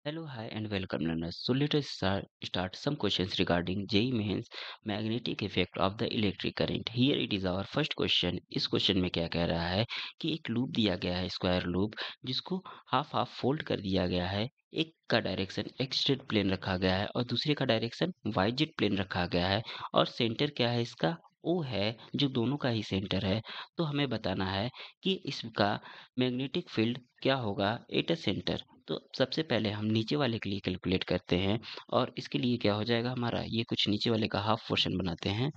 Hello, hi, and welcome, learners. So let us start some questions regarding JEE Mains magnetic effect of the electric current. Here it is our first question. इस question में क्या कह रहा है कि एक loop दिया गया है, स्क्वायर लूप, जिसको हाफ हाफ फोल्ड कर दिया गया है। एक का डायरेक्शन एक्स जेड प्लेन रखा गया है और दूसरे का डायरेक्शन वाई जेड प्लेन रखा गया है। और सेंटर क्या है इसका? ओ है, जो दोनों का ही सेंटर है। तो हमें बताना है कि इसका मैग्नेटिक फील्ड क्या होगा एट अ सेंटर। तो सबसे पहले हम नीचे वाले के लिए कैलकुलेट करते हैं और इसके लिए क्या हो जाएगा हमारा, ये कुछ नीचे वाले का हाफ पोर्शन बनाते हैं।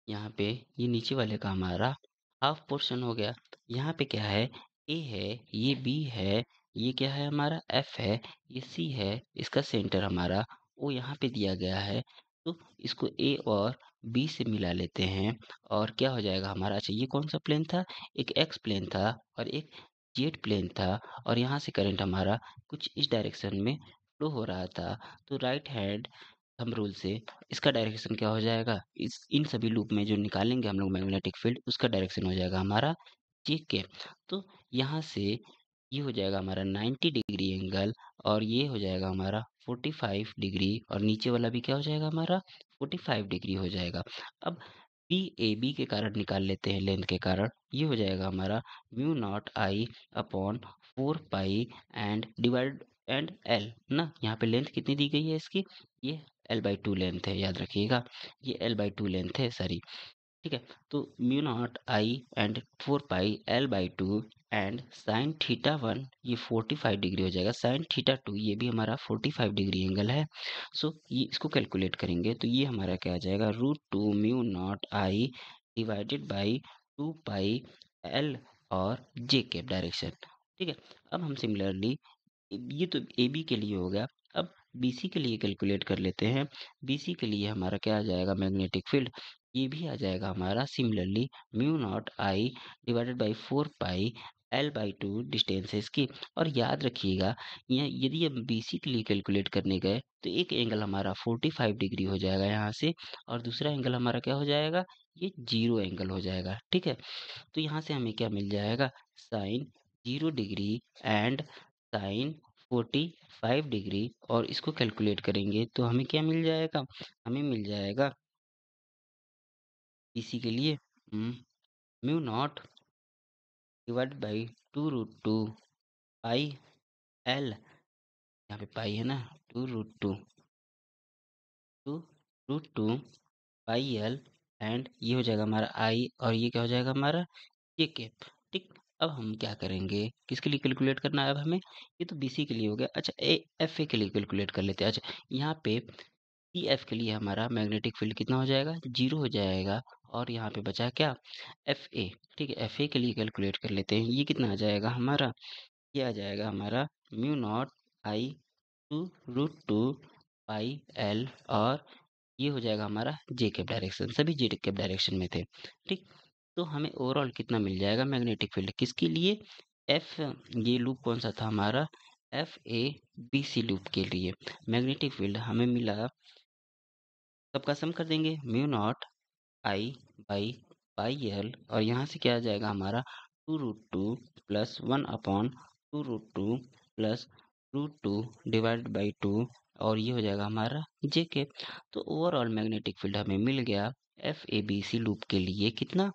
यहाँ पे ये नीचे वाले का हमारा हाफ पोर्शन हो गया। यहाँ पे क्या है, ए है, ये बी है, ये क्या है हमारा एफ है, ये सी है, इसका सेंटर हमारा ओ यहाँ पे दिया गया है। तो इसको ए और बी से मिला लेते हैं और क्या हो जाएगा हमारा। अच्छा, ये कौन सा प्लेन था? एक एक्स प्लेन था और एक जेड प्लेन था। और यहाँ से करंट हमारा कुछ इस डायरेक्शन में फ्लो हो रहा था। तो राइट हैंड थंब रूल से इसका डायरेक्शन क्या हो जाएगा, इस इन सभी लूप में जो निकालेंगे हम लोग मैग्नेटिक फील्ड, उसका डायरेक्शन हो जाएगा हमारा जे के। तो यहाँ से ये हो जाएगा हमारा 90 डिग्री एंगल और ये हो जाएगा हमारा 45 डिग्री और नीचे वाला भी क्या हो जाएगा हमारा 45 डिग्री हो जाएगा। अब बी ए बी के कारण निकाल लेते हैं, लेंथ के कारण ये हो जाएगा हमारा mu naught I upon 4 pi and divide and L ना। यहाँ पे लेंथ कितनी दी गई है इसकी, ये L/2 लेंथ है, याद रखिएगा ये L/2 लेंथ है, सॉरी। ठीक है, तो mu naught I and 4 pi L/2 and sine theta one ये 45 डिग्री हो जाएगा, साइन थीटा टू ये भी हमारा 45 डिग्री एंगल है। सो ये इसको कैलकुलेट करेंगे तो ये हमारा क्या आ जाएगा, √2 mu naught I divided by 2 pi L और जे के डायरेक्शन। ठीक है, अब हम सिमिलरली ये तो ए बी के लिए हो गया। अब बी सी के लिए कैलकुलेट कर लेते हैं। बी सी के लिए हमारा क्या आ जाएगा मैग्नेटिक फील्ड, ये भी आ जाएगा हमारा similarly mu naught I divided by 4 pi L/2 distance है इसकी। और याद रखिएगा, यहाँ यदि हम बी सी के लिए कैलकुलेट करने गए तो एक एंगल हमारा 45 डिग्री हो जाएगा यहाँ से और दूसरा एंगल हमारा क्या हो जाएगा, ये जीरो एंगल हो जाएगा। ठीक है, तो यहाँ से हमें क्या मिल जाएगा, sine 0 degree and sine 45 degree. और इसको कैलकुलेट करेंगे तो हमें क्या मिल जाएगा, हमें मिल जाएगा इसी के लिए mu naught divide by 2√2 pi L, यहाँ पे पाई है ना, 2√2 2√2 पाई एल एंड ये हो जाएगा हमारा आई और ये क्या हो जाएगा हमारा ये कैप। ठीक, अब हम क्या करेंगे, किसके लिए कैलकुलेट करना है अब हमें, ये तो बीसी के लिए हो गया। अच्छा, ए एफ ए के लिए कैलकुलेट कर लेते हैं। अच्छा, यहाँ पे सी एफ के लिए हमारा मैग्नेटिक फील्ड कितना हो जाएगा, जीरो हो जाएगा। और यहाँ पे बचा क्या, एफ ए। ठीक है, एफ ए के लिए कैलकुलेट कर लेते हैं, ये कितना आ जाएगा हमारा, ये आ जाएगा हमारा म्यू नॉट आई 2√2 पाई एल और ये हो जाएगा हमारा जे कैप डायरेक्शन, सभी जे कैप डायरेक्शन में थे। ठीक, तो हमें ओवरऑल कितना मिल जाएगा मैग्नेटिक फील्ड किसके लिए, एफ, ये लूप कौन सा था हमारा, F A B C loop के लिए मैग्नेटिक फील्ड हमें मिला। सबका सम कर देंगे, mu naught I by pi L और यहाँ से क्या आ जाएगा हमारा 2√2 प्लस 1/2√2 प्लस √2 डिवाइड बाई 2 और ये हो जाएगा हमारा जे के। तो ओवरऑल मैग्नेटिक फील्ड हमें मिल गया F A B C loop के लिए कितना,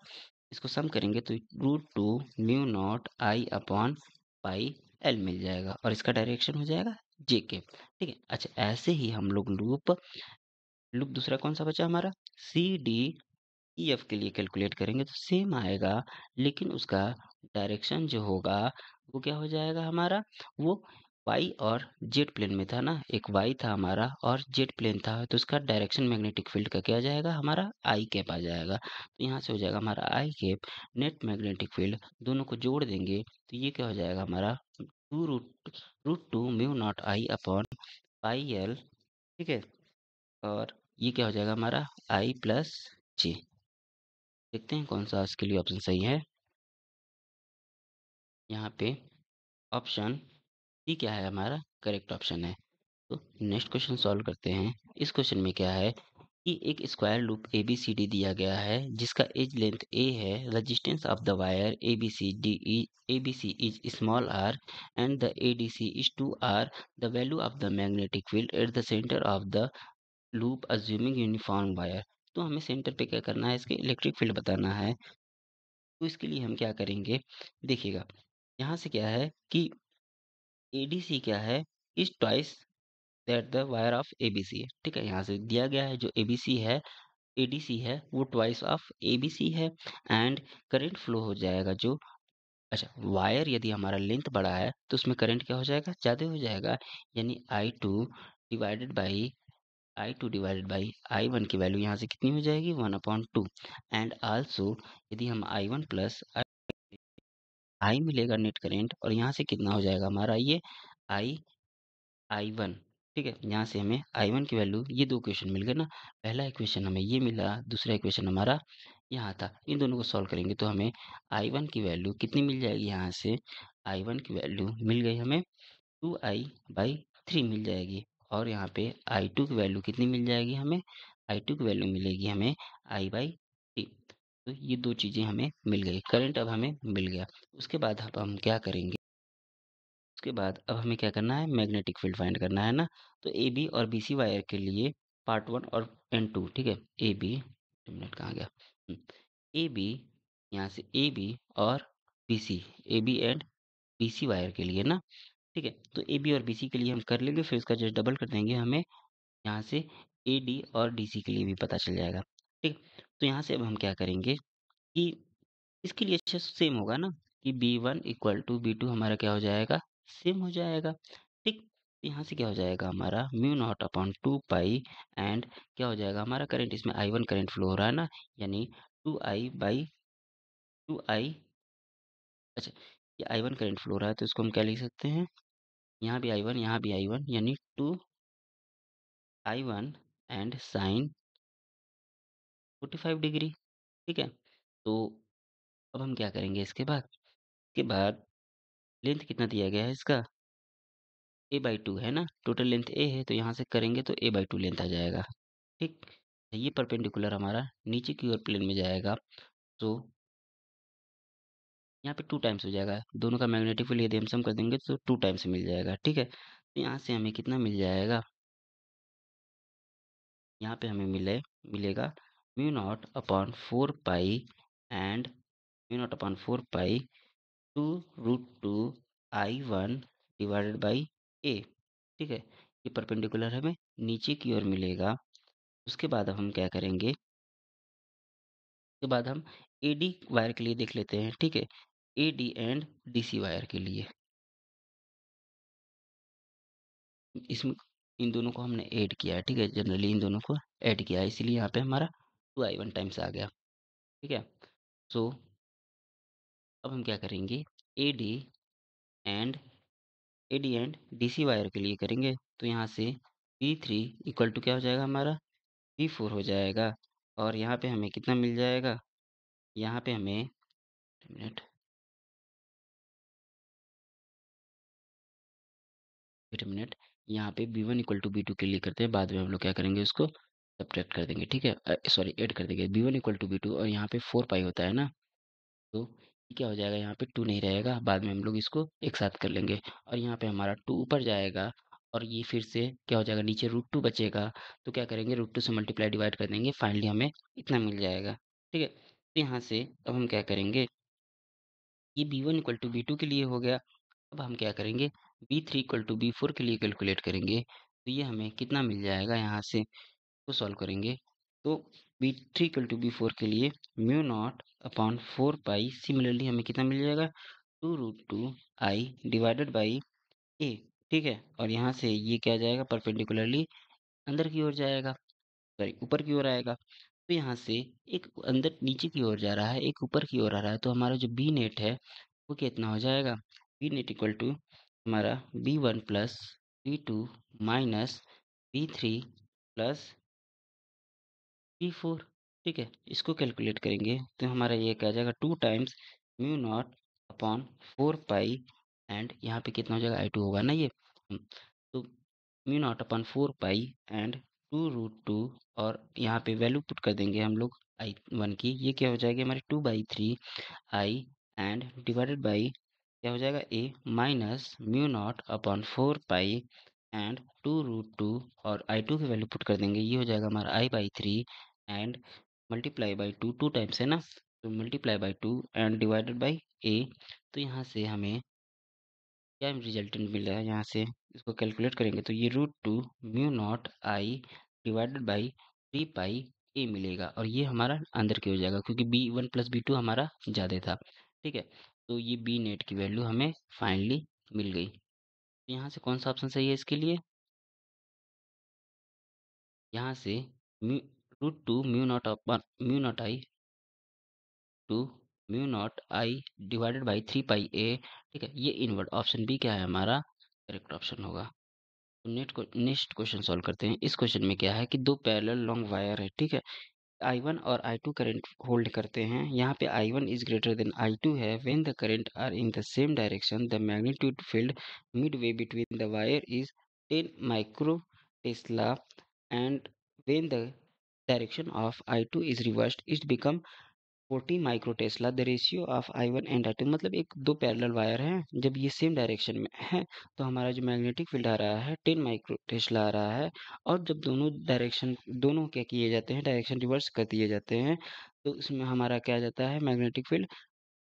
इसको सम करेंगे तो √2 mu naught I upon pi L मिल जाएगा और इसका डायरेक्शन हो जाएगा जे के। ठीक है, अच्छा ऐसे ही हम लोग लूप लूप दूसरा कौन सा बचा हमारा, सी डी ई एफ के लिए कैलकुलेट करेंगे तो सेम आएगा, लेकिन उसका डायरेक्शन जो होगा वो क्या हो जाएगा हमारा, वो वाई और जेड प्लेन में था ना, एक वाई था हमारा और जेड प्लेन था, तो उसका डायरेक्शन मैग्नेटिक फील्ड का क्या आ जाएगा हमारा आई कैप आ जाएगा। तो यहाँ से हो जाएगा हमारा आई कैप नेट मैग्नेटिक फील्ड, दोनों को जोड़ देंगे तो ये क्या हो जाएगा हमारा √2 mu naught I upon pi L. ठीक है, और ये क्या हो जाएगा हमारा आई प्लस जे। देखते हैं कौन सा इसके लिए ऑप्शन सही है। यहाँ पे ऑप्शन सी क्या है हमारा करेक्ट ऑप्शन है। तो नेक्स्ट क्वेश्चन सॉल्व करते हैं। इस क्वेश्चन में क्या है, कि एक स्क्वायर लूप ABCD दिया गया है जिसका एज लेंथ A है, resistance of the wire ABC is small r and the ADC is 2r. The value of the magnetic field at the center of the loop assuming uniform wire. तो हमें centre पे क्या करना है, इसके electric field बताना है। तो इसके लिए हम क्या करेंगे, देखिएगा यहाँ से क्या है कि ADC क्या है, is twice that the wire of ABC है। ठीक है, यहाँ से दिया गया है जो ABC है, ADC है, वो ट्वाइस ऑफ ABC है। एंड करंट फ्लो हो जाएगा जो, अच्छा वायर यदि हमारा लेंथ बड़ा है तो उसमें करंट क्या हो जाएगा, ज़्यादा हो जाएगा। यानी I2 I1 की वैल्यू यहाँ से कितनी हो जाएगी, 1/2। एंड आल्सो यदि हम I1 प्लस आई मिलेगा नेट करेंट, और यहाँ से कितना हो जाएगा हमारा ये आई आई वन। ठीक है, यहाँ से हमें आई वन की वैल्यू, ये दो इक्वेशन मिल गए ना। पहला इक्वेशन हमें ये मिला, दूसरा इक्वेशन हमारा यहाँ था। इन दोनों को सॉल्व करेंगे तो हमें आई वन की वैल्यू कितनी मिल जाएगी, यहाँ से आई वन की वैल्यू मिल गई हमें 2I/3 मिल जाएगी। और यहाँ पे आई टू की वैल्यू कितनी मिल जाएगी हमें, आई टू की वैल्यू मिलेगी हमें I/3। तो ये दो चीज़ें हमें मिल गई, करंट अब हमें मिल गया। उसके बाद अब हम क्या करेंगे, उसके बाद अब हमें क्या करना है, मैग्नेटिक फील्ड फाइंड करना है ना। तो ए बी और बी सी वायर के लिए पार्ट वन और एंड टू, ठीक है। ए बी, मिनट कहाँ गया, ए बी, यहाँ से ए बी और B C, A B and B C wire के लिए ना। ठीक है, तो ए बी और बी सी के लिए हम कर लेंगे, फिर इसका जस्ट डबल कर देंगे, हमें यहाँ से ए डी और डी सी के लिए भी पता चल जाएगा। ठीक, तो यहाँ से अब हम क्या करेंगे कि इसके लिए अच्छा सेम होगा ना, कि B1 इक्वल टू B2 हमारा क्या हो जाएगा, सेम हो जाएगा। ठीक, तो यहाँ से क्या हो जाएगा हमारा mu naught upon 2 pi. And क्या हो जाएगा हमारा करंट, इसमें I1 करंट फ्लो हो रहा है ना, यानी 2I/2I। अच्छा, ये I1 करंट फ्लो हो रहा है तो इसको हम क्या लिख सकते हैं, यहाँ भी I1 यहाँ भी I1, यानी 2I1 एंड साइन 45 डिग्री। ठीक है, तो अब हम क्या करेंगे इसके बाद लेंथ कितना दिया गया है इसका, A/2 है ना, टोटल लेंथ A है तो यहाँ से करेंगे तो A/2 लेंथ आ जाएगा। ठीक, ये परपेंडिकुलर हमारा नीचे की ओर प्लेन में जाएगा, तो यहाँ पे 2 टाइम्स हो जाएगा। दोनों का मैग्नेटिक फील्ड यदि हम सम कर देंगे तो 2 टाइम्स मिल जाएगा। ठीक है, तो यहाँ से हमें कितना मिल जाएगा, यहाँ पे हमें मिलेगा mu naught upon 4 pi. And mu naught upon 4 pi 2√2 I1 divided by A। ठीक है, ये परपेंडिकुलर हमें नीचे की ओर मिलेगा। उसके बाद अब हम क्या करेंगे, उसके बाद हम AD वायर के लिए देख लेते हैं। ठीक है, AD एंड DC वायर के लिए, इसमें इन दोनों को हमने ऐड किया है। ठीक है, जनरली इन दोनों को ऐड किया है, इसीलिए यहाँ पे हमारा 2I1 टाइम्स आ गया। ठीक है, सो अब हम क्या करेंगे, AD and and DC wire के लिए करेंगे। तो यहाँ से V3 इक्वल टू क्या हो जाएगा हमारा, V4 हो जाएगा। और यहाँ पे हमें कितना मिल जाएगा, यहाँ पे हमें मिनट वेट अ मिनट, यहाँ पे B1 इक्वल टू B2 के लिए करते हैं, बाद में हम लोग क्या करेंगे, उसको सब्ट्रैक्ट कर देंगे। ठीक है, सॉरी ऐड कर देंगे। B1 इक्वल टू B2 और यहाँ पे 4 पाई होता है ना, तो ये क्या हो जाएगा, यहाँ पे 2 नहीं रहेगा, बाद में हम लोग इसको एक साथ कर लेंगे। और यहाँ पे हमारा 2 ऊपर जाएगा, और ये फिर से क्या हो जाएगा, नीचे √2 बचेगा। तो क्या करेंगे, √2 से मल्टीप्लाई डिवाइड कर देंगे, फाइनली हमें इतना मिल जाएगा। ठीक है, तो यहाँ से अब हम क्या करेंगे, ये B1 इक्वल टू B2 के लिए हो गया। अब हम क्या करेंगे, B3 इक्वल टू B4 के लिए कैलकुलेट करेंगे, तो ये हमें कितना मिल जाएगा, यहाँ से को सॉल्व करेंगे। तो B3 इक्वल टू B4 के लिए म्यू नॉट अपॉन 4 पाई, सिमिलरली हमें कितना मिल जाएगा, 2√2 I डिवाइडेड बाई A। ठीक है, और यहाँ से ये क्या जाएगा, परपेंडिकुलरली अंदर की ओर जाएगा, सॉरी ऊपर की ओर आएगा। तो यहाँ से एक अंदर नीचे की ओर जा रहा है, एक ऊपर की ओर आ रहा है, तो हमारा जो बी नेट है वो कितना हो जाएगा, बी नेट इक्वल टू हमारा B1 plus B2 minus B3 plus B4। ठीक है, इसको कैलकुलेट करेंगे तो हमारा ये क्या आ जाएगा, 2 times mu naught upon 4 pi. And यहाँ पे कितना हो जाएगा, I2 होगा ना ये। तो mu naught upon 4 pi and 2√2 और यहाँ पे वैल्यू पुट कर देंगे हम लोग I1 की। ये क्या हो जाएगी हमारी 2/3 I एंड डिवाइडेड बाई क्या हो जाएगा A minus mu naught upon 4 pi and 2√2 और I2 की वैल्यू पुट कर देंगे। ये हो जाएगा हमारा I/3 and multiply by 2, 2 times है ना, तो multiply by 2 and divided by A। तो यहाँ से हमें क्या रिजल्टेंट मिल रहा है, यहाँ से इसको कैलकुलेट करेंगे तो ये √2 mu naught I divided by 3 pi ए मिलेगा और ये हमारा अंदर की हो जाएगा क्योंकि B1 प्लस B2 हमारा ज़्यादा था। ठीक है, तो ये बी नेट की वैल्यू हमें फाइनली मिल गई। तो यहाँ से कौन सा ऑप्शन सही है इसके लिए, यहाँ से √2 mu naught I two mu naught I divided by 3 pi A. ठीक है, ये इनवर्ड ऑप्शन बी क्या है हमारा करेक्ट ऑप्शन होगा। तो नेक्स्ट क्वेश्चन सॉल्व करते हैं। इस क्वेश्चन में क्या है कि दो पैरेलल लॉन्ग वायर है। ठीक है, I1 और I2 करंट होल्ड करते हैं। यहाँ पे I1 is greater than I2 है। When the current are in the same direction the magnitude field midway between the wire is 10 micro tesla and when the direction of I2 is reversed it become 40 micro tesla. The ratio of I1 and I2 मतलब एक दो parallel wire हैं, जब ये same direction में है तो हमारा जो मैग्नेटिक फील्ड आ रहा है 10 माइक्रो टेस्ला आ रहा है। और जब दोनों क्या किए जाते हैं, डायरेक्शन रिवर्स कर दिए जाते हैं, तो इसमें हमारा क्या आ जाता है मैग्नेटिक फील्ड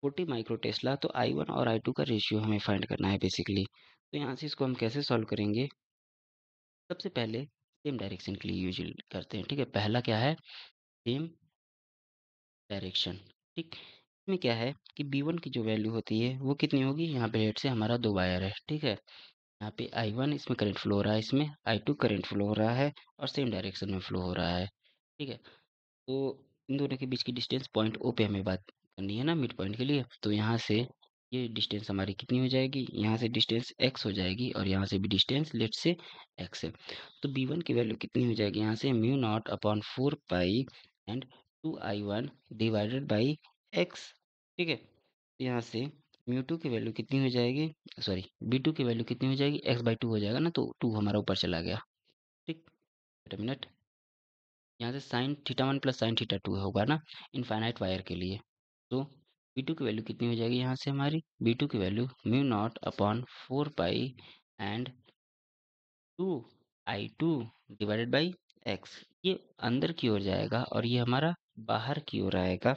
40 माइक्रो टेस्ला। तो I1 और I2 का रेशियो हमें फाइंड करना है बेसिकली। तो यहाँ से इसको हम कैसे सॉल्व करेंगे, सबसे पहले सेम डायरेक्शन के लिए यूज करते हैं। ठीक है, पहला क्या है सेम डायरेक्शन। ठीक, इसमें क्या है कि B1 की जो वैल्यू होती है वो कितनी होगी, यहाँ पे हेड से हमारा दो वायर है। ठीक है, यहाँ पे I1 इसमें करंट फ्लो हो रहा है, इसमें I2 करंट फ्लो हो रहा है और सेम डायरेक्शन में फ्लो हो रहा है। ठीक है, तो इन दोनों के बीच की डिस्टेंस पॉइंट ओ पे हमें बात करनी है ना मिड पॉइंट के लिए। तो यहाँ से ये डिस्टेंस हमारी कितनी हो जाएगी, यहाँ से डिस्टेंस x हो जाएगी और यहाँ से भी डिस्टेंस लेट से x है। तो B1 की वैल्यू कितनी हो जाएगी, यहाँ से mu naught upon 4 pi and 2I1 divided by x। ठीक है, तो यहाँ से म्यू 2 की वैल्यू कितनी हो जाएगी, सॉरी B2 की वैल्यू कितनी हो जाएगी, x/2 हो जाएगा ना, तो 2 हमारा ऊपर चला गया। ठीक, मिनट, यहाँ से sine theta 1 plus sine theta 2 होगा ना इनफाइनाइट वायर के लिए। तो B2 की वैल्यू कितनी हो जाएगी, यहाँ से हमारी B2 की value mu naught upon 4 pi and 2I2 divided by x। ये अंदर की ओर जाएगा और ये हमारा बाहर की ओर आएगा।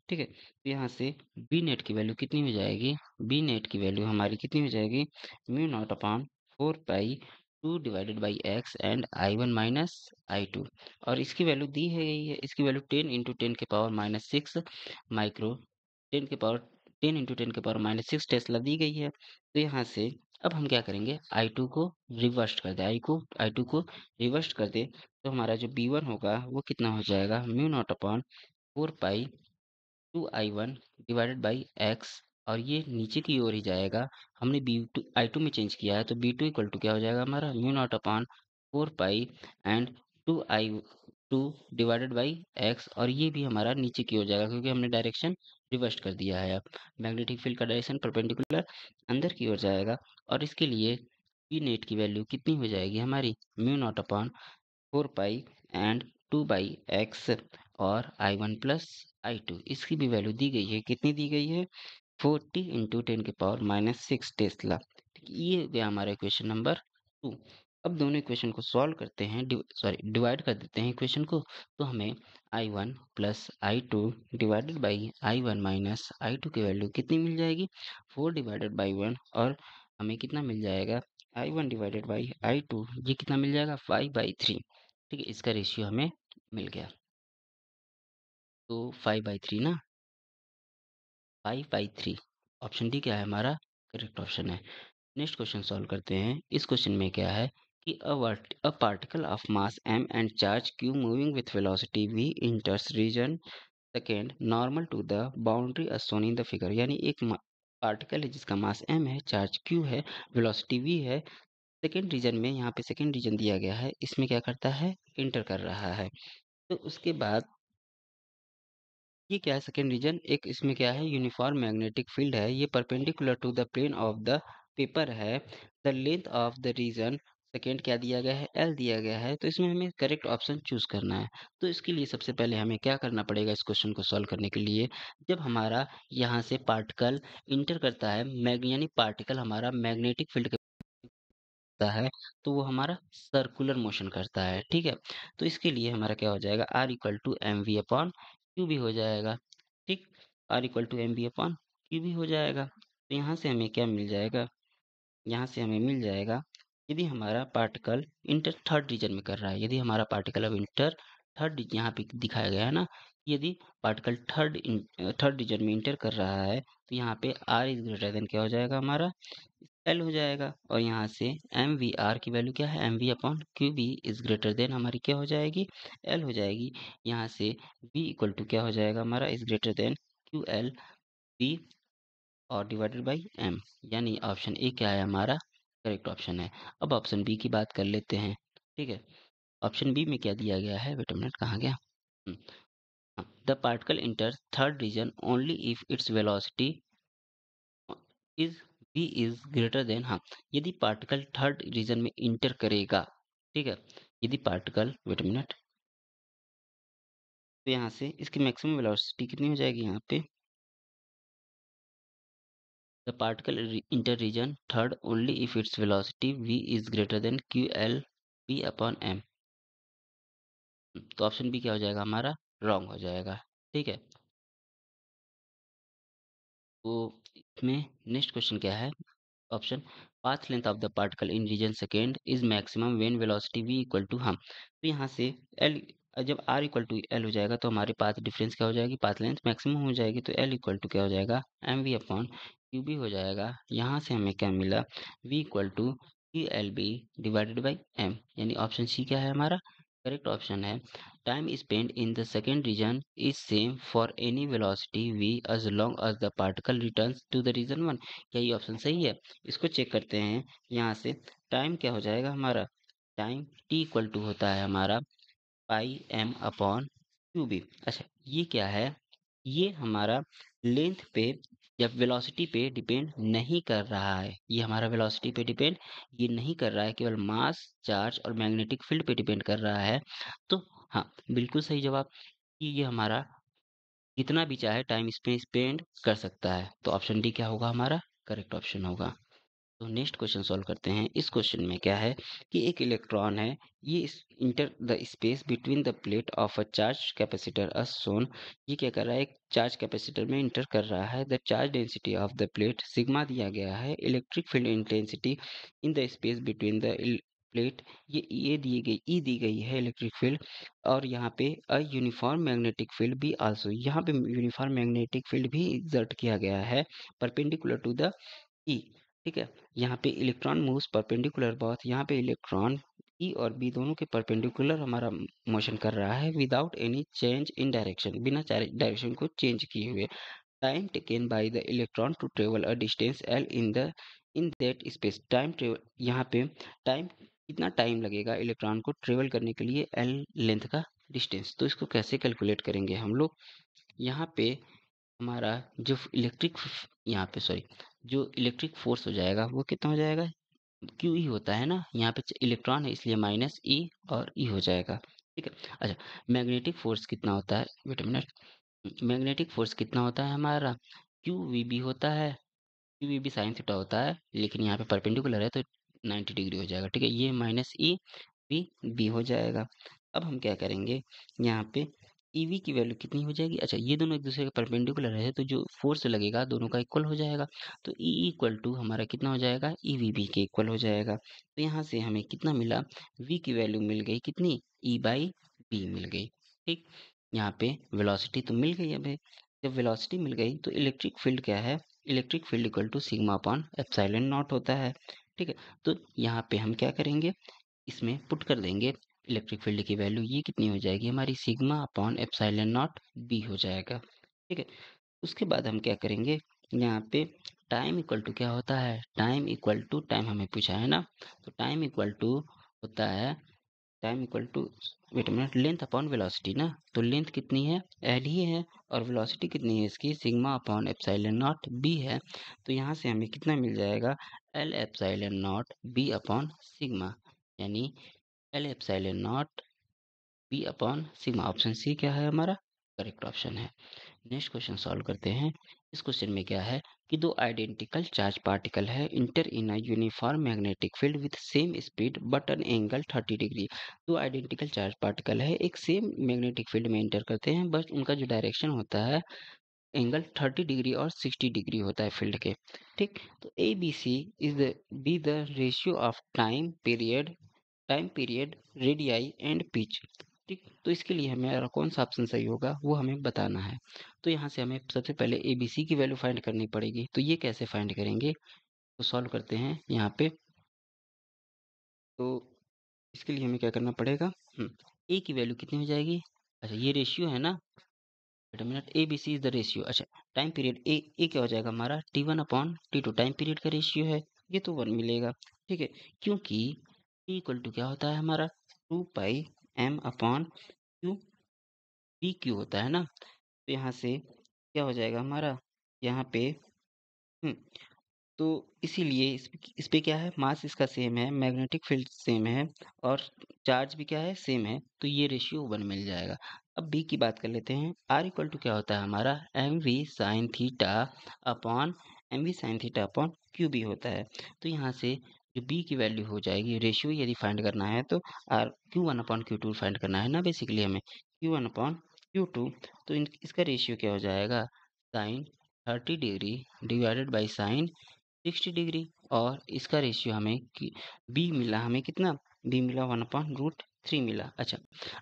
ठीक है, तो यहाँ से बी नेट की वैल्यू कितनी हो जाएगी, बी नेट की वैल्यू हमारी कितनी हो जाएगी mu naught upon 4 pi 2 divided by x and I1 minus I2। और इसकी वैल्यू दी है गई है, इसकी वैल्यू 10 × 10⁻⁶ माइक्रो 10 × 10⁻⁶ टेस्ला दी गई है। तो यहाँ से अब हम क्या करेंगे, I2 को रिवर्स कर दे, I2 को रिवर्स कर दे तो हमारा जो B1 होगा वो कितना हो जाएगा mu naught upon 4 pi 2I1 divided by x और ये नीचे की ओर ही जाएगा। हमने B2 I2 में चेंज किया है तो B2 इक्वल टू क्या हो जाएगा हमारा mu naught upon 4 pi and 2I2 divided by x और ये भी हमारा नीचे की ओर जाएगा क्योंकि हमने डायरेक्शन रिवर्स कर दिया है। अब मैग्नेटिक फील्ड का डायरेक्शन परपेंडिकुलर अंदर की ओर जाएगा और इसके लिए पी नेट की वैल्यू कितनी हो जाएगी हमारी mu naught upon 4 pi and 2/x और I1 प्लस I2 इसकी भी वैल्यू दी गई है, कितनी दी गई है 40 × 10⁻⁶ टेस्ला। ठीक, ये हो गया हमारा इक्वेशन नंबर 2। अब दोनों इक्वेशन को सॉल्व करते हैं, डिवाइड कर देते हैं इक्वेशन को। तो हमें I1 plus I2 divided by I1 minus I2 की वैल्यू कितनी मिल जाएगी 4 डिवाइडेड बाई 1 और हमें कितना मिल जाएगा I1 डिवाइडेड बाई I2 ये कितना मिल जाएगा 5/3। ठीक है, इसका रेशियो हमें मिल गया। तो 5/3 ना, 5/3 ऑप्शन डी क्या है हमारा करेक्ट ऑप्शन है। नेक्स्ट क्वेश्चन सॉल्व करते हैं। इस क्वेश्चन में क्या है कि a particle of mass m and charge q moving with velocity v enters region second normal to the boundary as shown in the figure. यानी एक पार्टिकल है जिसका मास m है, चार्ज q है, वेलोसिटी v है, second region में, यहाँ पे सेकेंड रीजन दिया गया है, इसमें क्या करता है इंटर कर रहा है। तो उसके बाद ये क्या है सेकेंड रीजन, एक इसमें क्या है यूनिफॉर्म मैग्नेटिक फील्ड है, ये perpendicular to the plane of the paper है। The length of the region second क्या दिया गया है, एल दिया गया है, तो इसमें हमें करेक्ट ऑप्शन चूज करना है। तो इसके लिए सबसे पहले हमें क्या करना पड़ेगा इस क्वेश्चन को सॉल्व करने के लिए, जब हमारा यहाँ से पार्टिकल इंटर करता है यानी पार्टिकल हमारा मैग्नेटिक फील्ड करता है, तो वो हमारा सर्कुलर मोशन करता है, ठीक है। तो इसके लिए हमारा क्या हो जाएगा, R equal to M V upon Q भी हो जाएगा, ठीक। R equal to M V upon Q भी हो जाएगा। तो यहाँ से हमें क्या मिल जाएगा, यहाँ से हमें मिल जाएगा, यदि हमारा पार्टिकल इंटर थर्ड रीजन में कर रहा है, यदि हमारा पार्टिकल अब इंटर थर्ड, यहाँ पे दिखाया गया है ना, यदि पार्टिकल थर्ड रीजन में इंटर कर रहा है, तो यहाँ पे आर इज ग्रेटर देन क्या हो जाएगा हमारा, एल हो जाएगा। और यहाँ से एम वी आर की वैल्यू क्या है, M V upon Q B is greater than हमारी क्या हो जाएगी, एल हो जाएगी। यहाँ से वी इक्वल टू क्या हो जाएगा हमारा, is greater than Q L B और डिवाइडेड बाई एम, यानी ऑप्शन ए क्या है हमारा करेक्ट ऑप्शन है। अब ऑप्शन बी की बात कर लेते हैं, ठीक है। ऑप्शन बी में क्या दिया गया है, वेट अ मिनट कहाँ गया, the particle enter third region only if its velocity is v is greater than, हाँ, यदि पार्टिकल थर्ड रीजन में इंटर करेगा, ठीक है, यदि पार्टिकल, वेट अ मिनट, तो यहाँ से इसकी मैक्सिमम वेलोसिटी कितनी हो जाएगी, यहाँ पे the particle enter region third only if its velocity v is greater than Q L B upon M. तो ऑप्शन बी क्या हो जाएगा हमारा, रॉन्ग हो जाएगा, ठीक है। तो इसमें नेक्स्ट क्वेश्चन क्या है, option, path length of the particle in region second is maximum when velocity v equal to, हम तो यहाँ से एल, जब r इक्वल टू एल हो जाएगा तो हमारे पाथ डिफरेंस क्या हो जाएगी, पाथ लेंथ मैक्सिमम हो जाएगी, तो एल इक्वल टू क्या हो जाएगा, M V upon Q B हो जाएगा। यहाँ से हमें क्या मिला, v equal to Q L B divided by M, यानी ऑप्शन सी क्या है हमारा करेक्ट ऑप्शन है। Time spend in the second region is same for any velocity v as long as the particle returns to the region one. क्या ये option सही है, इसको चेक करते हैं। यहाँ से टाइम क्या हो जाएगा हमारा, टाइम टी इक्वल टू होता है हमारा पाई एम अपॉन क्यू बी। अच्छा, ये क्या है, ये हमारा लेंथ पे या वेलोसिटी पे डिपेंड नहीं कर रहा है, ये हमारा वेलोसिटी पे डिपेंड ये नहीं कर रहा है, केवल मास, चार्ज और मैग्नेटिक फील्ड पे डिपेंड कर रहा है। तो हाँ, बिल्कुल सही जवाब, कि ये हमारा कितना भी चाहे टाइम इसमें स्पेंड कर सकता है। तो ऑप्शन डी क्या होगा हमारा करेक्ट ऑप्शन होगा। तो नेक्स्ट क्वेश्चन सॉल्व करते हैं। इस क्वेश्चन में क्या है कि एक इलेक्ट्रॉन है, ये इस enter the space between the plate of a charge capacitor as shown, ये क्या कर रहा है, एक चार्ज कैपेसिटर में इंटर कर रहा है। The charge density of the plate sigma दिया गया है, electric field intensity in the space between the plate, ये दी गई, ई दी गई है इलेक्ट्रिक फील्ड। और यहाँ पे अ यूनिफॉर्म मैग्नेटिक फील्ड भी आल्सो, यहाँ पे यूनिफॉर्म मैग्नेटिक फील्ड भी एग्जर्ट किया गया है परपेंडिकुलर टू द ई, ठीक है। यहाँ पे इलेक्ट्रॉन मूव्स परपेंडिकुलर बॉथ, यहाँ पे इलेक्ट्रॉन ई और बी दोनों के परपेंडिकुलर हमारा मोशन कर रहा है without any change in direction, बिना डायरेक्शन को चेंज किए हुए। Time taken by the electron to travel a distance L in that space, time travel, यहाँ पे टाइम, कितना टाइम लगेगा इलेक्ट्रॉन को ट्रेवल करने के लिए एल लेंथ का डिस्टेंस। तो इसको कैसे कैलकुलेट करेंगे हम लोग, यहाँ पे हमारा जो इलेक्ट्रिक, यहाँ पे सॉरी, जो इलेक्ट्रिक फोर्स हो जाएगा वो कितना हो जाएगा, क्यू ई होता है ना, यहाँ पे इलेक्ट्रॉन है इसलिए माइनस ई और ई हो जाएगा, ठीक है। अच्छा, मैग्नेटिक फोर्स कितना होता है, wait a minute, magnetic force कितना होता है हमारा, क्यू वी बी होता है, Q V B sine theta होता है, लेकिन यहाँ पे परपेंडिकुलर है तो 90 डिग्री हो जाएगा, ठीक है। ये माइनस ई बी बी हो जाएगा। अब हम क्या करेंगे, यहाँ पे ईवी की वैल्यू कितनी हो जाएगी, अच्छा ये दोनों एक दूसरे के परपेंडिकुलर है तो जो फोर्स लगेगा दोनों का इक्वल हो जाएगा। तो ई इक्वल टू हमारा कितना हो जाएगा, ई वी बी के इक्वल हो जाएगा। तो यहाँ से हमें कितना मिला, वी की वैल्यू मिल गई कितनी, ई बाई बी मिल गई, ठीक। यहाँ पे वेलोसिटी तो मिल गई, अब जब वेलोसिटी मिल गई तो इलेक्ट्रिक फील्ड क्या है, electric field equal to sigma upon epsilon naught होता है, ठीक है। तो यहाँ पे हम क्या करेंगे, इसमें पुट कर देंगे इलेक्ट्रिक फील्ड की वैल्यू, ये कितनी हो जाएगी हमारी sigma upon epsilon naught B हो जाएगा, ठीक है। उसके बाद हम क्या करेंगे, यहाँ पे टाइम इक्वल टू क्या होता है, टाइम इक्वल टू, टाइम हमें पूछा है ना, तो टाइम इक्वल टू होता है, time equal to, wait minute, length upon velocity ना, तो लेंथ कितनी है, एल ही है, और वेलोसिटी कितनी है इसकी, sigma upon epsilon naught B है। तो यहाँ से हमें कितना मिल जाएगा, L epsilon naught B upon sigma, यानी L epsilon naught B upon sigma. Option C क्या है हमारा करेक्ट ऑप्शन है। नेक्स्ट क्वेश्चन सॉल्व करते हैं। इस क्वेश्चन में क्या है कि दो आइडेंटिकल चार्ज पार्टिकल है enter in a uniform magnetic field with same speed but an angle 30 degree. दो आइडेंटिकल चार्ज पार्टिकल है एक सेम मैग्नेटिक फील्ड में इंटर करते हैं, बस उनका जो डायरेक्शन होता है एंगल 30 डिग्री और 60 डिग्री होता है फील्ड के। ठीक, तो A B C is the B the ratio of time period radii and pitch. ठीक, तो इसके लिए हमें कौन सा ऑप्शन सही होगा वो हमें बताना है। तो यहाँ से हमें सबसे पहले ए बी सी की वैल्यू फाइंड करनी पड़ेगी। तो ये कैसे फाइंड करेंगे, तो सॉल्व करते हैं यहाँ पे। तो इसके लिए हमें क्या करना पड़ेगा, ए की वैल्यू कितनी हो जाएगी। अच्छा, ये रेशियो है ना, wait a minute, A B C is the ratio. अच्छा, टाइम पीरियड ए क्या हो जाएगा हमारा T1/T2 टाइम पीरियड का रेशियो है, ये तो 1 मिलेगा। ठीक है, क्योंकि T इक्वल टू क्या होता है हमारा 2πm/Q पी क्यू होता है ना। तो यहाँ से क्या हो जाएगा हमारा, यहाँ पे हम्म, तो इसीलिए इस पे क्या है, मास इसका सेम है, मैग्नेटिक फील्ड सेम है और चार्ज भी क्या है सेम है, तो ये रेशियो 1 मिल जाएगा। अब बी की बात कर लेते हैं। आर इक्वल टू क्या होता है हमारा M V sine theta upon Q B होता है। तो यहाँ से जो बी की वैल्यू हो जाएगी, रेशियो यदि फाइंड करना है तो आर Q1/Q2 फाइंड करना है ना बेसिकली हमें, Q1/Q2। तो इसका रेशियो क्या हो जाएगा, sine 30 degree divided by sine 60 degree. और इसका रेशियो हमें बी मिला, हमें कितना बी मिला 1/√3 मिला। अच्छा,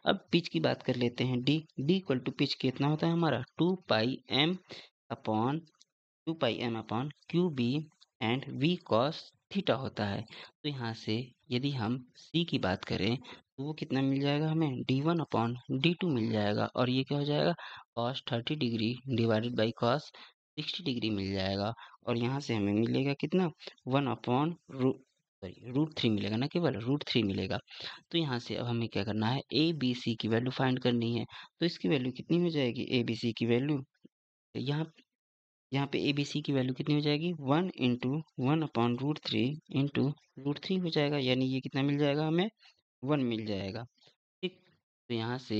अब पिच की बात कर लेते हैं। डी इक्वल टू पिच कितना होता है हमारा 2πm/Q B and V cos theta होता है। तो यहाँ से यदि हम सी की बात करें तो वो कितना मिल जाएगा हमें D1/D2 मिल जाएगा, और ये क्या हो जाएगा cos 30 degree divided by cos 60 degree मिल जाएगा। और यहाँ से हमें मिलेगा कितना 1/√3 मिलेगा ना, केवल √3 मिलेगा। तो यहाँ से अब हमें क्या करना है, ए बी सी की वैल्यू फाइंड करनी है। तो इसकी वैल्यू कितनी हो जाएगी, ए बी सी की वैल्यू यहाँ यहाँ पे ए बी सी की वैल्यू कितनी हो जाएगी 1/√3 इंटू √3 हो जाएगा, यानी ये कितना मिल जाएगा हमें 1 मिल जाएगा। ठीक, तो यहाँ से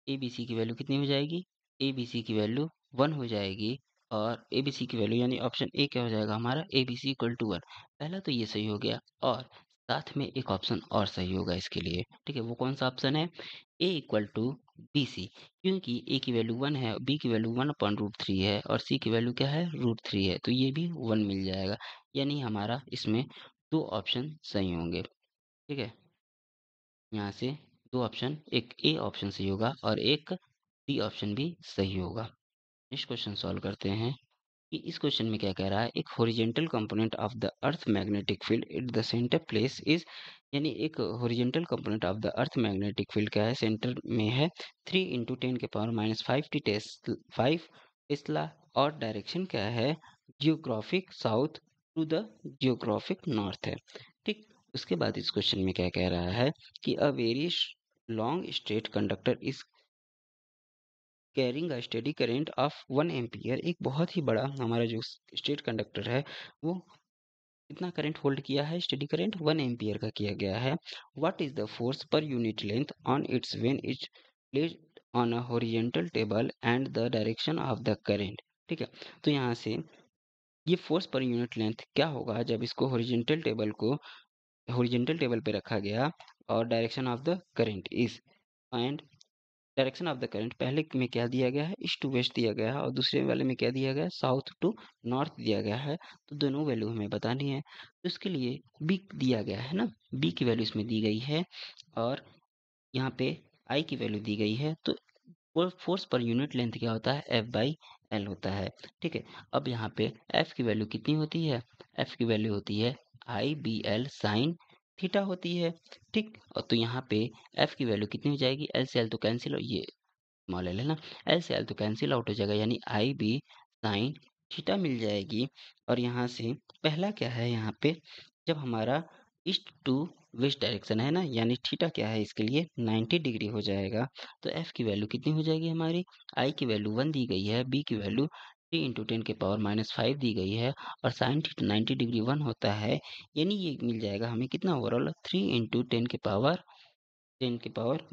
ए बी सी की वैल्यू कितनी हो जाएगी, ए बी सी की वैल्यू 1 हो जाएगी। और ए बी सी की वैल्यू यानी ऑप्शन ए क्या हो जाएगा हमारा A B C equal to 1। पहला तो ये सही हो गया, और साथ में एक ऑप्शन और सही होगा इसके लिए। ठीक है, वो कौन सा ऑप्शन है, ए इक्वल टू बी सी, क्योंकि ए की वैल्यू 1 है, बी की वैल्यू 1/√3 है और सी की वैल्यू क्या है √3 है, तो ये भी 1 मिल जाएगा। यानी हमारा इसमें दो ऑप्शन सही होंगे। ठीक है, यहाँ से दो ऑप्शन, एक ए ऑप्शन सही होगा और एक डी ऑप्शन भी सही होगा। नेक्स्ट क्वेश्चन सॉल्व करते हैं कि इस क्वेश्चन में क्या कह रहा है, एक horizontal component of the earth magnetic field at the centre place is, यानी एक horizontal component of the earth magnetic field क्या है सेंटर में है 3 × 10⁻⁵ टेस्ला, और डायरेक्शन क्या है geographic south to the geographic north है। ठीक, उसके बाद इस क्वेश्चन में क्या कह रहा है कि a very long straight conductor is carrying a steady current of 1 ampere. एक बहुत ही बड़ा हमारा जो स्टेट कंडक्टर है वो कितना करंट होल्ड किया है, स्टेडी करंट 1 एम्पियर का किया गया है। What is the force per unit length on it's when it's placed on a horizontal table and the direction of the current. ठीक है, तो यहाँ से ये फोर्स पर यूनिट लेंथ क्या होगा जब इसको हॉरिजॉन्टल टेबल पे रखा गया, और direction of the current is, and direction of the current पहले में क्या दिया गया है ईस्ट टू वेस्ट दिया गया है, और दूसरे वाले में क्या दिया गया है साउथ टू नॉर्थ दिया गया है। तो दोनों वैल्यू हमें बतानी है, तो इसके लिए बी दिया गया है ना, बी की वैल्यू इसमें दी गई है और यहाँ पे आई की वैल्यू दी गई है। तो फोर्स पर यूनिट लेंथ क्या होता है F/L होता है। ठीक है, अब यहाँ पे F की वैल्यू कितनी होती है, F की वैल्यू होती है IBL साइन थीटा होती है। ठीक, और तो यहाँ पे F की वैल्यू कितनी हो जाएगी, L से L तो कैंसिल, ये स्मॉल एल है ना, एल से एल तो कैंसिल आउट हो जाएगा, यानी आई बी साइन थीटा मिल जाएगी। और यहाँ से पहला क्या है, यहाँ पे जब हमारा ईस्ट टू वेस्ट डायरेक्शन है ना, यानी थीटा क्या है इसके लिए 90 डिग्री हो जाएगा। तो एफ की वैल्यू कितनी हो जाएगी हमारी, आई की वैल्यू 1 दी गई है, बी की वैल्यू 3 इंटू 10 के पावर -5 दी गई है और साइन थीटा 90 डिग्री 1 होता है, यानी ये मिल जाएगा हमें कितना ओवरऑल 3 इंटू 10 के पावर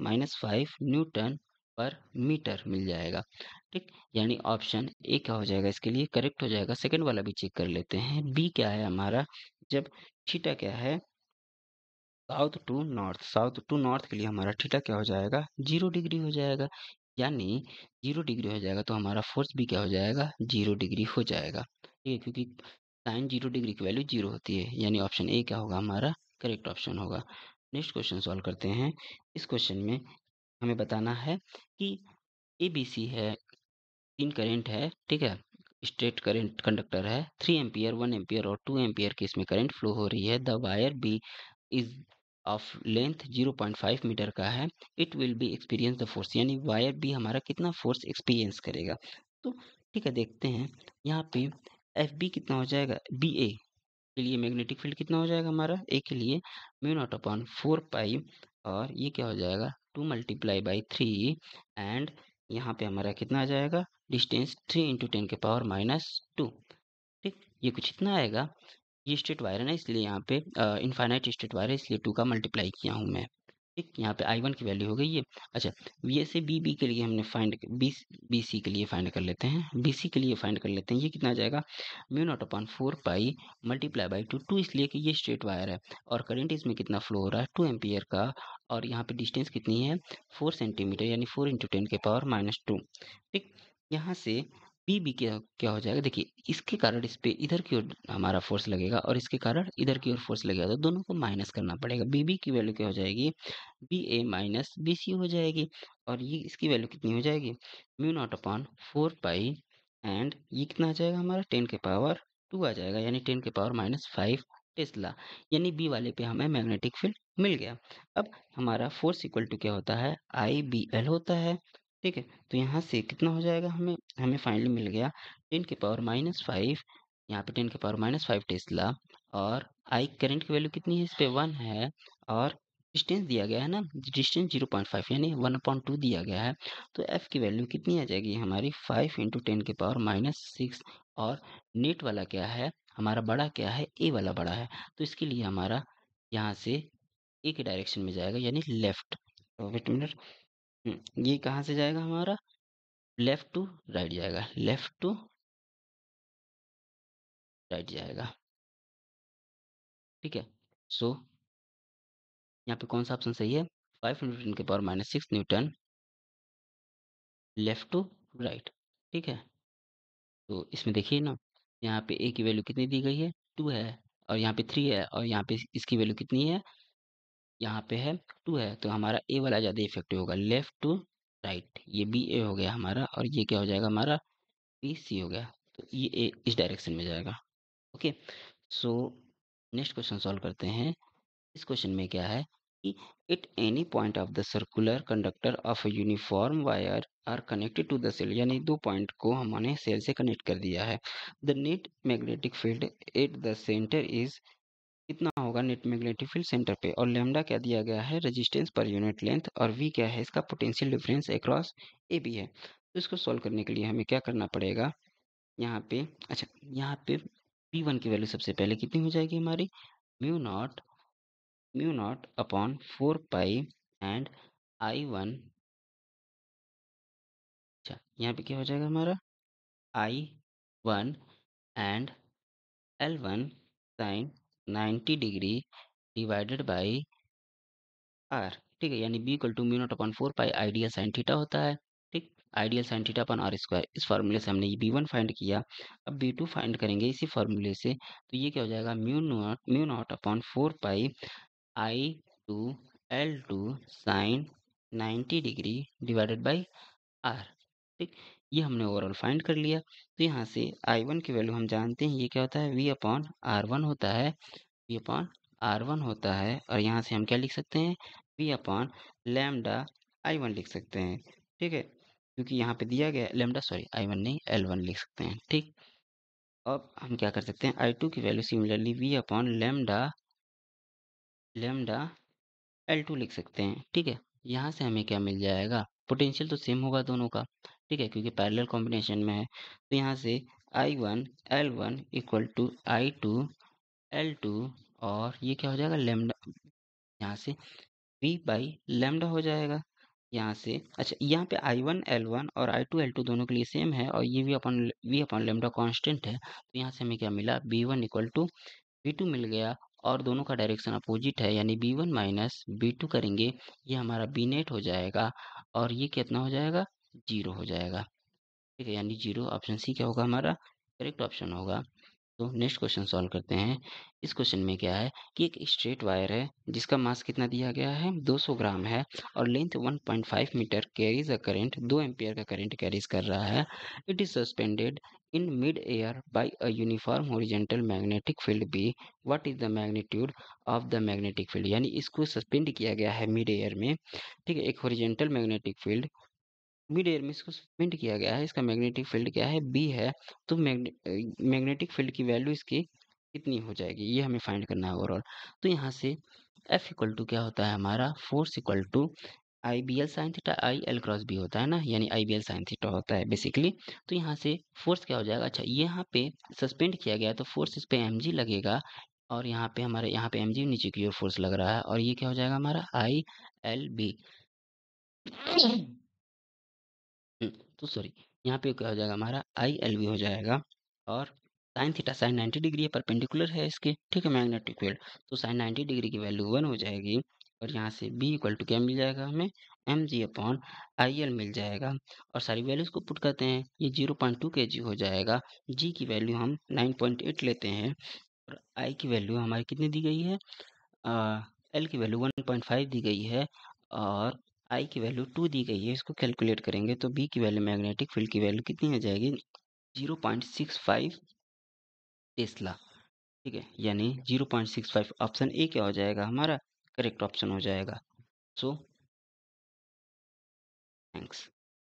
-5 न्यूटन पर मीटर मिल जाएगा। ठीक, यानी ऑप्शन ए क्या हो जाएगा इसके लिए करेक्ट हो जाएगा। सेकंड वाला भी चेक कर लेते हैं, बी क्या है हमारा, जब थीटा क्या है साउथ टू नॉर्थ के लिए हमारा थीटा क्या हो जाएगा 0 डिग्री हो जाएगा, यानी 0 डिग्री हो जाएगा तो हमारा फोर्स भी क्या हो जाएगा 0 डिग्री हो जाएगा। ठीक है, क्योंकि साइन 0 डिग्री की वैल्यू 0 होती है, यानी ऑप्शन ए क्या होगा हमारा करेक्ट ऑप्शन होगा। नेक्स्ट क्वेश्चन सॉल्व करते हैं। इस क्वेश्चन में हमें बताना है कि एबीसी है, 3 करंट है, ठीक है, स्ट्रेट करंट कंडक्टर है, 3 एम्पियर 1 एम्पियर और 2 एम्पियर की इसमें करंट फ्लो हो रही है। The wire B is of length 0.5 metre का है, it will be experience the force, यानी वायर बी हमारा कितना फोर्स एक्सपीरियंस करेगा। तो ठीक है, देखते हैं यहाँ पे एफ बी कितना हो जाएगा, बी ए के लिए मैग्नेटिक फील्ड कितना हो जाएगा हमारा, ए के लिए म्यू नॉट अपॉन 4 पाई, और ये क्या हो जाएगा 2 × 3 एंड यहाँ पे हमारा कितना आ जाएगा डिस्टेंस 3 इंटू 10 के पावर -2। ठीक, ये कुछ इतना आएगा। ये स्ट्रेट वायर है ना, इसलिए यहाँ पे इनफाइनाइट स्ट्रेट वायर है, इसलिए 2 का मल्टीप्लाई किया हूँ मैं। ठीक, यहाँ पे I1 की वैल्यू हो गई ये। अच्छा, ये से बी के लिए हमने फाइंड बी सी के लिए फाइंड कर लेते हैं, बी सी के लिए फाइंड कर लेते हैं। ये कितना आ जाएगा mu naught upon 4 pi multiply by 2, इसलिए कि ये स्ट्रेट वायर है और करंट इसमें कितना फ्लो हो रहा है 2 एम्पियर का, और यहाँ पे डिस्टेंस कितनी है 4 सेंटीमीटर, यानी 4 इंटू 10 के पावर -2। ठीक, यहाँ से बी क्या क्या हो जाएगा, देखिए इसके कारण इस पे इधर की ओर हमारा फोर्स लगेगा और इसके कारण इधर की ओर फोर्स लगेगा, तो दोनों को माइनस करना पड़ेगा। बी की वैल्यू क्या हो जाएगी, बी ए माइनस बी सी हो जाएगी, और ये इसकी वैल्यू कितनी हो जाएगी mu naught upon 4 pi, and ये कितना आ जाएगा हमारा 10 के पावर 2 आ जाएगा, यानी 10 के पावर -5 टेस्ला, यानी बी वाले पे हमें मैग्नेटिक फील्ड मिल गया। अब हमारा फोर्स इक्वल टू क्या होता है IBL होता है। ठीक है, तो यहाँ से कितना हो जाएगा, हमें हमें फाइनली मिल गया 10 के पावर -5, यहाँ पे 10 के पावर -5 टेस्ला, और आई करंट की वैल्यू कितनी है इस पे 1 है, और डिस्टेंस दिया गया है ना, डिस्टेंस 0.5 यानी 1/2 दिया गया है, तो एफ की वैल्यू कितनी आ जाएगी हमारी 5 इंटू 10 के पावर -6, और नेट वाला क्या है हमारा बड़ा क्या है ए वाला बड़ा है, तो इसके लिए हमारा यहाँ से ए के डायरेक्शन में जाएगा, यानी लेफ्ट। वेट मिनट, ये कहाँ से जाएगा हमारा लेफ्ट टू राइट जाएगा, लेफ्ट टू राइट जाएगा। ठीक है, सो यहाँ पे कौन सा ऑप्शन सही है, 5 × 10 के power -6 newton left to right. ठीक है, तो इसमें देखिए ना, यहाँ पे ए की वैल्यू कितनी दी गई है 2 है, और यहाँ पे 3 है, और यहाँ पे इसकी वैल्यू कितनी है, यहाँ पे है 2 है, तो हमारा ए वाला ज़्यादा इफेक्टिव होगा, लेफ्ट टू राइट, ये बी ए हो गया हमारा, और ये क्या हो जाएगा हमारा बी सी हो गया, तो ये ए इस डायरेक्शन में जाएगा। Okay, so next question solve करते हैं। इस क्वेश्चन में क्या है कि at any point of the circular conductor of a uniform wire are connected to the cell, यानी 2 पॉइंट को हमने सेल से कनेक्ट कर दिया है। The net magnetic field at the centre is, कितना होगा नेट मैग्नेटिक फील्ड सेंटर पे, और लेमडा क्या दिया गया है रेजिस्टेंस पर यूनिट लेंथ, और वी क्या है इसका potential difference across A B है। तो इसको सॉल्व करने के लिए हमें क्या करना पड़ेगा यहाँ पे, अच्छा यहाँ पे P1 की वैल्यू सबसे पहले कितनी हो जाएगी हमारी mu naught upon 4 pi, and I1, अच्छा यहाँ पे क्या हो जाएगा हमारा I1 and L1 sine 90 degree divided by R। ठीक है, यानी B equal to mu naught upon 4 pi ideal sine theta होता है। ठीक, ideal sine theta upon R², इस फार्मूले से हमने ये B1 फाइंड किया, अब B2 फाइंड करेंगे इसी फार्मूले से, तो ये क्या हो जाएगा mu naught upon 4 pi I2 L2 sine 90 degree divided by R। ठीक, ये हमने ओवरऑल फाइंड कर लिया, तो यहाँ से I1 की वैल्यू हम जानते हैं, ये क्या होता है V अपॉन R1 होता है, V अपॉन R1 होता है, और यहाँ से हम क्या लिख सकते हैं V अपॉन लैम्डा I1 लिख सकते हैं। ठीक है, क्योंकि यहाँ पे दिया गया लैम्डा, सॉरी I1 नहीं L1 लिख सकते हैं। ठीक, अब हम क्या कर सकते हैं I2 की value similarly V upon lambda L2 लिख सकते हैं। ठीक है, यहाँ से हमें क्या मिल जाएगा, पोटेंशियल तो सेम होगा दोनों का, ठीक है, क्योंकि पैरेलल कॉम्बिनेशन में है। तो यहाँ से I1 L1 equal to I2 L2 और ये क्या हो जाएगा लैम्डा, यहाँ से V बाई लैम्डा हो जाएगा। यहाँ से अच्छा यहाँ पे I1 L1 और I2 L2 दोनों के लिए सेम है और ये V अपॉन लैम्डा कांस्टेंट है। तो यहाँ से हमें क्या मिला B1 इक्वल टू B2 मिल गया और दोनों का डायरेक्शन अपोजिट है यानी B1 माइनस B2 करेंगे, ये हमारा B नेट हो जाएगा और ये कितना हो जाएगा 0 हो जाएगा। ठीक है, यानी 0 ऑप्शन सी क्या होगा हमारा करेक्ट ऑप्शन होगा। तो नेक्स्ट क्वेश्चन सॉल्व करते हैं। इस क्वेश्चन में क्या है कि एक स्ट्रेट वायर है जिसका मास कितना दिया गया है 200 ग्राम है और length 1.5 metre carries a current 2 ampere का करंट कैरीज कर रहा है। It is suspended in mid air by a uniform horizontal magnetic field B. What is the magnitude of the magnetic field, यानी इसको सस्पेंड किया गया है मिड एयर में। ठीक है, एक horizontal magnetic field mid air में इसको सस्पेंड किया गया है, इसका मैग्नेटिक फील्ड क्या है बी है। तो मैग्नेटिक फील्ड की वैल्यू इसकी कितनी हो जाएगी ये हमें फाइंड करना है ओवरऑल। तो यहाँ से F इक्वल टू क्या होता है हमारा force equal to I B L sine theta I L cross B होता है ना, यानी I B L sine theta होता है बेसिकली। तो यहाँ से फोर्स क्या हो जाएगा, अच्छा यहाँ पे सस्पेंड किया गया है तो फोर्स इस पे एम जी लगेगा और यहाँ पे एम जी नीचे की ओर फोर्स लग रहा है और ये क्या हो जाएगा हमारा आई एल बी। हुँ, तो सॉरी यहाँ पे क्या हो जाएगा हमारा ILV हो जाएगा और साइन थीटा साइन 90 डिग्री है परपेंडिकुलर है इसके, ठीक है मैग्नेटिक फील्ड। तो साइन 90 डिग्री की वैल्यू 1 हो जाएगी और यहाँ से B इक्वल टू क्या मिल जाएगा हमें mg अपॉन IL मिल जाएगा और सारी वैल्यूज को पुट करते हैं ये 0.2 kg हो जाएगा। G की वैल्यू हम 9.8 लेते हैं और I की वैल्यू हमारी कितनी दी गई है एल की वैल्यू 1.5 दी गई है और आई की वैल्यू 2 दी गई है। इसको कैलकुलेट करेंगे तो बी की वैल्यू मैग्नेटिक फील्ड की वैल्यू कितनी हो जाएगी 0.65 टेस्ला। ठीक है, यानी 0.65 ऑप्शन ए क्या हो जाएगा हमारा करेक्ट ऑप्शन हो जाएगा। So thanks.